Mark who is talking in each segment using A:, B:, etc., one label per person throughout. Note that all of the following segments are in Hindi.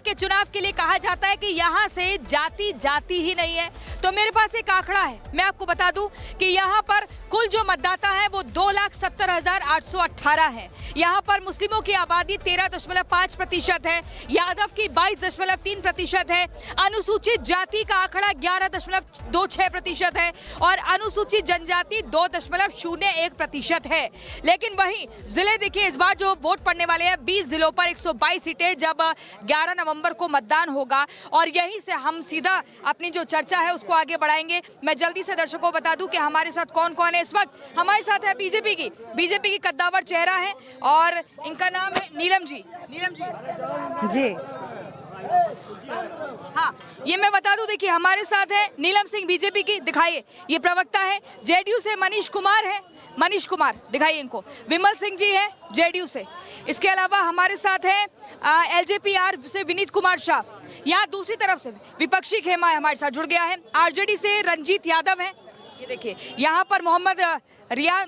A: के चुनाव के लिए कहा जाता है कि यहाँ से जाति जाति ही नहीं है। तो मेरे पास एक आंकड़ा है, मैं आपको बता दूं कि यहाँ पर कुल जो मतदाता है वो 2,70,818 है। यहाँ पर मुस्लिमों की आबादी 13.5% है, यादव की 22.3% है, अनुसूचित जाति का आंकड़ा 11.26% है और अनुसूचित जनजाति 2.01% है। लेकिन वहीं जिले देखिए, इस बार जो वोट पड़ने वाले हैं 20 जिलों पर 122 सीटें, जब 11 नवंबर को मतदान होगा और यहीं से हम सीधा अपनी जो चर्चा है उसको आगे बढ़ाएंगे। मैं जल्दी से दर्शकों को बता दूं कि हमारे साथ कौन कौन है। इस वक्त हमारे साथ है बीजेपी की कद्दावर चेहरा है और इनका नाम है नीलम जी। जी हाँ, ये मैं बता दूं, देखिए हमारे साथ है नीलम सिंह बीजेपी की, दिखाइए। ये प्रवक्ता है जेडीयू से मनीष कुमार, दिखाइए इनको। विमल सिंह जी है जेडीयू से। इसके अलावा हमारे साथ है एलजेपीआर से विनीत कुमार शाह। यहाँ दूसरी तरफ से विपक्षी खेमा हमारे साथ जुड़ गया है, आरजेडी से रंजीत यादव है। ये देखिए यहाँ पर मोहम्मद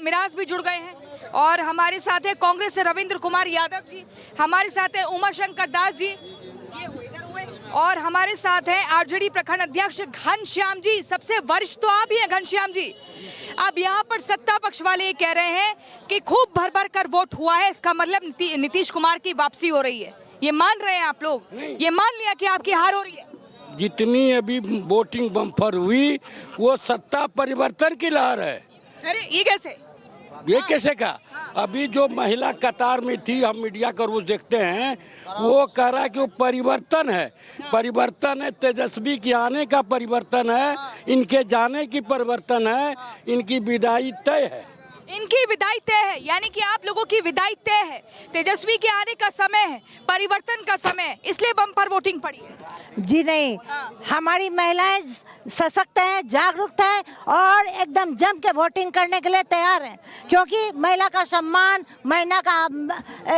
A: मिराज भी जुड़ गए हैं और हमारे साथ है कांग्रेस से रविंद्र कुमार यादव जी, हमारे साथ है उमाशंकर दास जी, ये इधर हुए, और हमारे साथ है आरजेडी प्रखंड अध्यक्ष घनश्याम जी। सबसे वरिष्ठ तो आप ही हैं घनश्याम जी। अब यहाँ पर सत्ता पक्ष वाले ये कह रहे हैं कि खूब भर कर वोट हुआ है, इसका मतलब नीतीश कुमार की वापसी हो रही है। ये मान रहे हैं आप लोग? ये मान लिया कि आपकी हार हो रही है?
B: जितनी अभी वोटिंग बम्पर हुई वो सत्ता परिवर्तन की लहर है।
A: अरे ये कैसे?
B: ये कैसे का? अभी जो महिला कतार में थी, हम मीडिया का रोज देखते हैं, वो कह रहा है कि वो परिवर्तन है, तेजस्वी के आने का परिवर्तन है, इनके जाने की परिवर्तन है, इनकी विदाई तय है।
A: इनकी विदाई तय है, यानी कि आप लोगों की विदाई तय है। तेजस्वी के आने का समय है, परिवर्तन का समय है, इसलिए बम्पर वोटिंग पड़ी है।
C: जी नहीं, हमारी महिलाएं सशक्त हैं, जागरूक हैं और एकदम जम के वोटिंग करने के लिए तैयार हैं, क्योंकि महिला का सम्मान, महिला का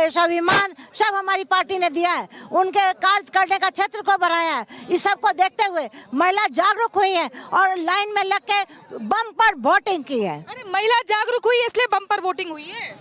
C: स्वाभिमान सब हमारी पार्टी ने दिया है। उनके कार्य करने का क्षेत्र को बढ़ाया है। इस सब को देखते हुए महिला जागरूक हुई है और लाइन में लग के बम्पर वोटिंग की है।
A: अरे महिला जागरूक हुई है इसलिए बम्पर वोटिंग हुई है?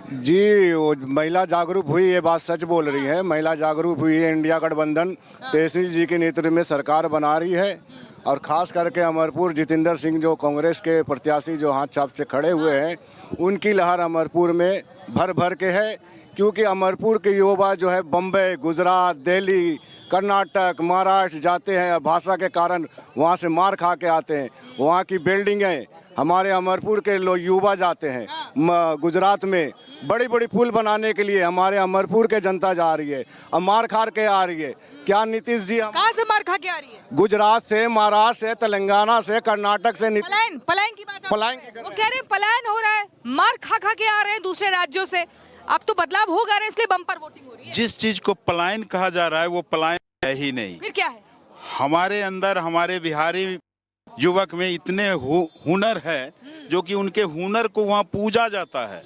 D: जी, वो महिला जागरूक हुई, ये बात सच बोल रही है। महिला जागरूक हुई है। इंडिया गठबंधन तेजस्वी जी के नेतृत्व में सरकार बना रही है और खास करके अमरपुर जितेंद्र सिंह जो कांग्रेस के प्रत्याशी जो हाथ छाप से खड़े हुए हैं, उनकी लहर अमरपुर में भर के है। क्योंकि अमरपुर के युवा जो है बम्बई, गुजरात, दिल्ली, कर्नाटक, महाराष्ट्र जाते हैं, भाषा के कारण वहाँ से मार खा के आते हैं। वहाँ की बिल्डिंगें हमारे अमरपुर के लोग युवा जाते हैं। गुजरात में बड़ी पुल बनाने के लिए हमारे अमरपुर के जनता जा रही है और मार खा के आ रही है। क्या नीतीश जी
A: कहाँ से मार खा के आ रही है?
D: गुजरात से, महाराष्ट्र से, तेलंगाना से, कर्नाटक से।
A: पलायन की बात वो कह रहे हैं, पलायन हो रहा है, मार खा के आ रहे हैं दूसरे राज्यों से। अब तो बदलाव होगा ना, इसलिए बम्पर वोटिंग हो रही है।
E: जिस चीज को पलायन कहा जा रहा है वो पलायन है ही नहीं।
A: फिर क्या है?
E: हमारे अंदर, हमारे बिहारी युवक में इतने हुनर है जो कि उनके हुनर को वहाँ पूजा जाता है।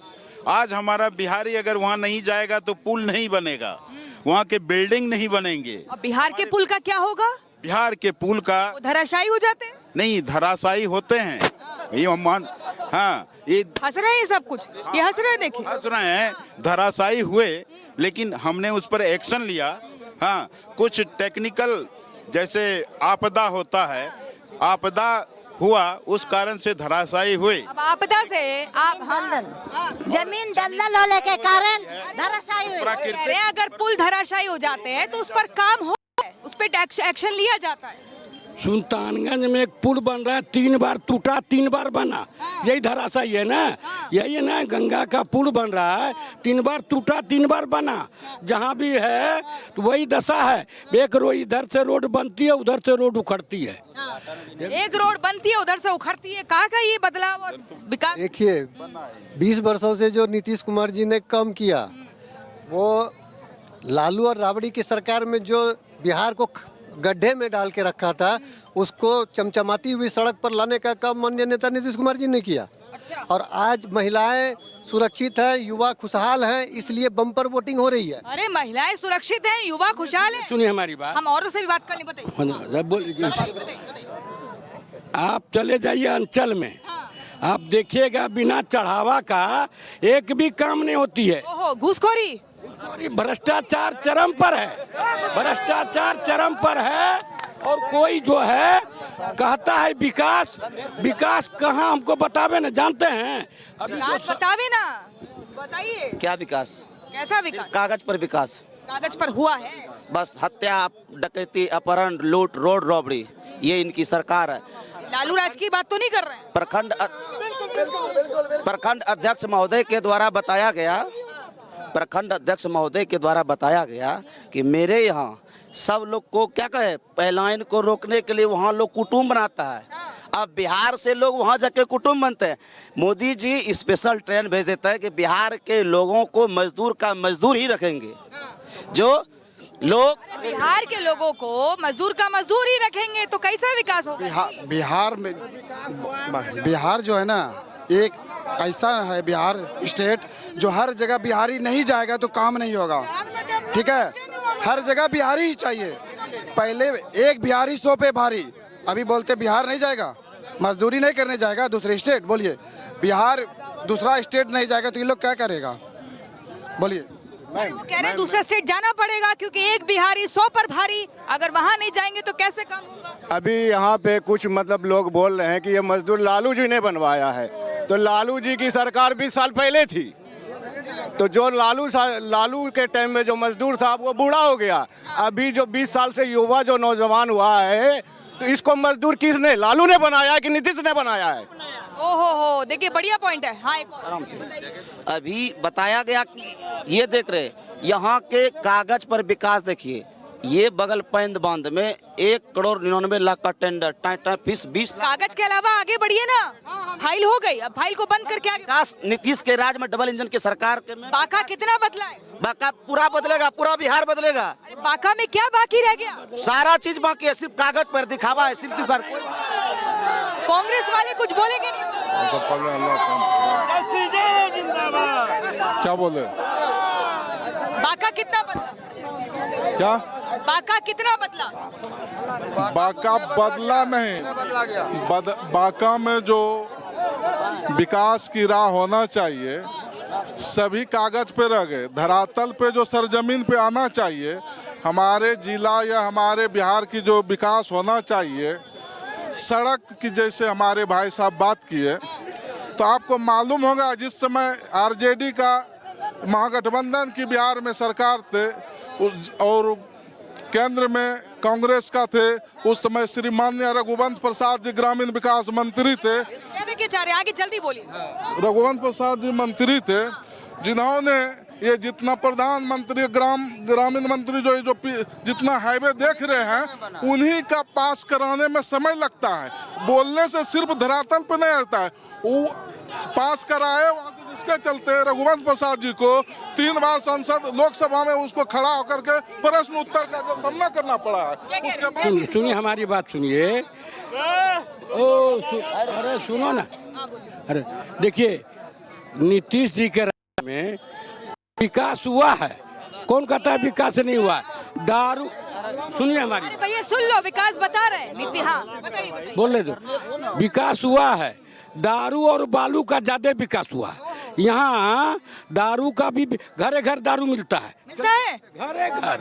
E: आज हमारा बिहारी अगर वहाँ नहीं जाएगा तो पुल नहीं बनेगा, वहाँ के बिल्डिंग नहीं बनेंगे।
A: अब बिहार के पुल का क्या होगा?
E: बिहार के पुल का
A: धराशायी हो जाते हैं?
E: नहीं, धराशायी होते हैं। ये मान, हाँ, ये
A: हंस रहे हैं, सब कुछ ये हंस रहे हैं, देखिए
E: हंस रहे हैं। धराशायी हुए, लेकिन हमने उस पर एक्शन लिया। हाँ, कुछ टेक्निकल जैसे आपदा होता है, आपदा हुआ, उस कारण से धराशायी हुए।
A: अब आपदा से
C: जमीन दलदल होने के कारण धराशायी हुई।
A: अगर पुल धराशायी हो जाते हैं तो उस पर काम हो, उस पर एक्शन लिया जाता है।
B: सुल्तानगंज में एक पुल बन रहा है, 3 बार टूटा, 3 बार बना। यही धराशायी है ना? यही है ना? गंगा का पुल बन रहा है, 3 बार टूटा, 3 बार बना। जहाँ भी है तो वही दशा है। एक रोड इधर से रोड बनती है, उधर से रोड उखड़ती है।
A: एक रोड बनती है, उधर से उखड़ती है। कहाँ का ये बदलाव और विकास?
F: देखिए, 20 वर्षों से जो नीतीश कुमार जी ने काम किया, वो लालू और राबड़ी की सरकार में जो बिहार को गड्ढे में डाल के रखा था, उसको चमचमाती हुई सड़क पर लाने का काम माननीय नेता नीतीश कुमार जी ने किया।
A: अच्छा।
F: और आज महिलाएं सुरक्षित हैं, युवा खुशहाल हैं, इसलिए बम्पर वोटिंग हो रही है।
A: अरे महिलाएं सुरक्षित हैं, युवा खुशहाल हैं।
B: सुनिए हमारी बात,
A: हम औरों से भी बात कर लें, बताइए।
B: आप चले जाइए अंचल में, आप देखिएगा बिना चढ़ावा का एक भी काम नहीं होती है।
A: ओहो, घूसखोरी
B: और ये भ्रष्टाचार चरम पर है, भ्रष्टाचार चरम पर है। और कोई जो है कहता है विकास, विकास कहाँ हमको बतावे ना, जानते हैं अभी
A: विकास बतावे ना, बताइए
G: क्या विकास?
A: कैसा विकास?
G: कागज पर विकास,
A: कागज पर हुआ है।
G: बस हत्या, डकैती, अपहरण, लूट, रोड रॉबरी, ये इनकी सरकार है।
A: लालू राज की बात तो नहीं कर रहे हैं।
G: प्रखंड अध्यक्ष महोदय के द्वारा बताया गया, प्रखंड अध्यक्ष महोदय के द्वारा बताया गया कि मेरे यहाँ सब लोग को क्या कहे, पलायन को रोकने के लिए वहाँ लोग कुटुंब बनाता है। अब बिहार से लोग वहाँ जाके कुटुंब बनते हैं। मोदी जी स्पेशल ट्रेन भेज देता है कि बिहार के लोगों को मजदूर का मजदूर ही रखेंगे। जो लोग
A: बिहार के लोगों को मजदूर का मजदूर ही रखेंगे तो कैसा विकास होगा?
H: बिहार में, बिहार जो है ना, एक ऐसा है बिहार स्टेट जो हर जगह बिहारी नहीं जाएगा तो काम नहीं होगा। ठीक है, हर जगह बिहारी ही चाहिए। पहले एक बिहारी 100 पे भारी, अभी बोलते बिहार नहीं जाएगा, मजदूरी नहीं करने जाएगा दूसरे स्टेट। बोलिए, बिहार दूसरा स्टेट नहीं जाएगा तो ये लोग क्या करेगा? बोलिए।
A: वो कह रहे हैं दूसरा स्टेट जाना पड़ेगा क्योंकि एक बिहारी 100 पर भारी, अगर वहाँ नहीं जाएंगे तो कैसे काम होगा?
D: अभी यहाँ पे कुछ मतलब लोग बोल रहे हैं कि ये मजदूर लालू जी ने बनवाया है। तो लालू जी की सरकार 20 साल पहले थी, तो जो लालू के टाइम में जो मजदूर था वो बूढ़ा हो गया। अभी जो 20 साल से युवा जो नौजवान हुआ है, तो इसको मजदूर किसने, लालू ने बनाया है कि नीतीश ने बनाया है?
A: ओहो, देखिए बढ़िया पॉइंट है। हाँ, एक और
G: आराम से अभी बताया गया कि ये देख रहे, यहाँ के कागज पर विकास देखिए। ये बगल पैंद बांध में 1,99,00,000 का टेंडर, फीस 20 लाख।
A: कागज के अलावा आगे बढ़िए ना, फाइल हो गई, अब फाइल को बंद करके आगे।
G: विकास नीतीश के राज में, डबल इंजन की सरकार के में
A: बाका कितना बदला है?
G: बाका पूरा बदलेगा, पूरा बिहार बदलेगा।
A: अरे बाका में क्या बाकी रह गया?
G: सारा चीज बाकी है, सिर्फ कागज पर दिखावा है, सिर्फ
A: कांग्रेस वाले कुछ बोलेंगे नहीं?
I: क्या बोले?
A: बाका कितना बदला?
I: क्या
A: बाका कितना बदला?
I: बाका बदला नहीं, बाका में जो विकास की राह होना चाहिए सभी कागज पे रह गए। धरातल पे जो सरजमीन पे आना चाहिए, हमारे जिला या हमारे बिहार की जो विकास होना चाहिए, सड़क की जैसे हमारे भाई साहब बात किए, तो आपको मालूम होगा जिस समय आरजेडी का महागठबंधन की बिहार में सरकार थे और केंद्र में कांग्रेस का थे, उस समय श्री माननीय रघुवंश प्रसाद जी ग्रामीण विकास मंत्री थे।
A: क्या देखिए चाह रहे, आगे जल्दी बोलिए।
I: रघुवंश प्रसाद जी मंत्री थे, जिन्होंने ये जितना प्रधानमंत्री ग्रामीण मंत्री जो जितना हाईवे देख रहे हैं, उन्हीं का पास कराने में समय लगता है। बोलने से सिर्फ धरातल पे नहीं रहता है, वो पास कराए वहाँ से। जिसके चलते रघुवंश प्रसाद जी को 3 बार संसद लोकसभा में उसको खड़ा होकर के प्रश्न उत्तर का जो सामना करना पड़ा है। उसके बाद
B: सुनिए हमारी बात सुनिए। अरे सुनो ना, अरे देखिए, नीतीश जी के राज्य में विकास हुआ है, कौन कहता है विकास नहीं हुआ है? दारू, सुनिए हमारी,
A: अरे भैया सुन लो, विकास बता रहे हैं नीति। हाँ बताइए।
B: बोलने दो। विकास हुआ है, दारू और बालू का ज्यादा विकास हुआ है। यहाँ दारू का भी घरे घर दारू मिलता है,
A: मिलता है
B: घरे घर।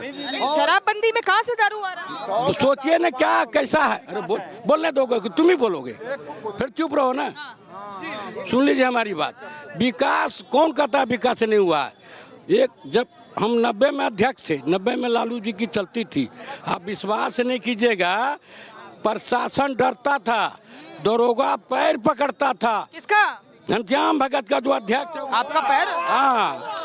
A: शराबबंदी में कहाँ से दारू आ रहा है?
B: तो सोचिए ना क्या कैसा है। अरे बोलने दोगे, तुम ही बोलोगे, फिर चुप रहो ना। सुन लीजिए हमारी बात। विकास कौन कहता है विकास नहीं हुआ है? एक जब हम 90 में अध्यक्ष थे, 90 में लालू जी की चलती थी, आप विश्वास नहीं कीजिएगा, प्रशासन डरता था, दरोगा पैर पकड़ता था।
A: किसका?
B: घनश्याम भगत का जो अध्यक्ष है,
A: आपका पैर?
B: हाँ।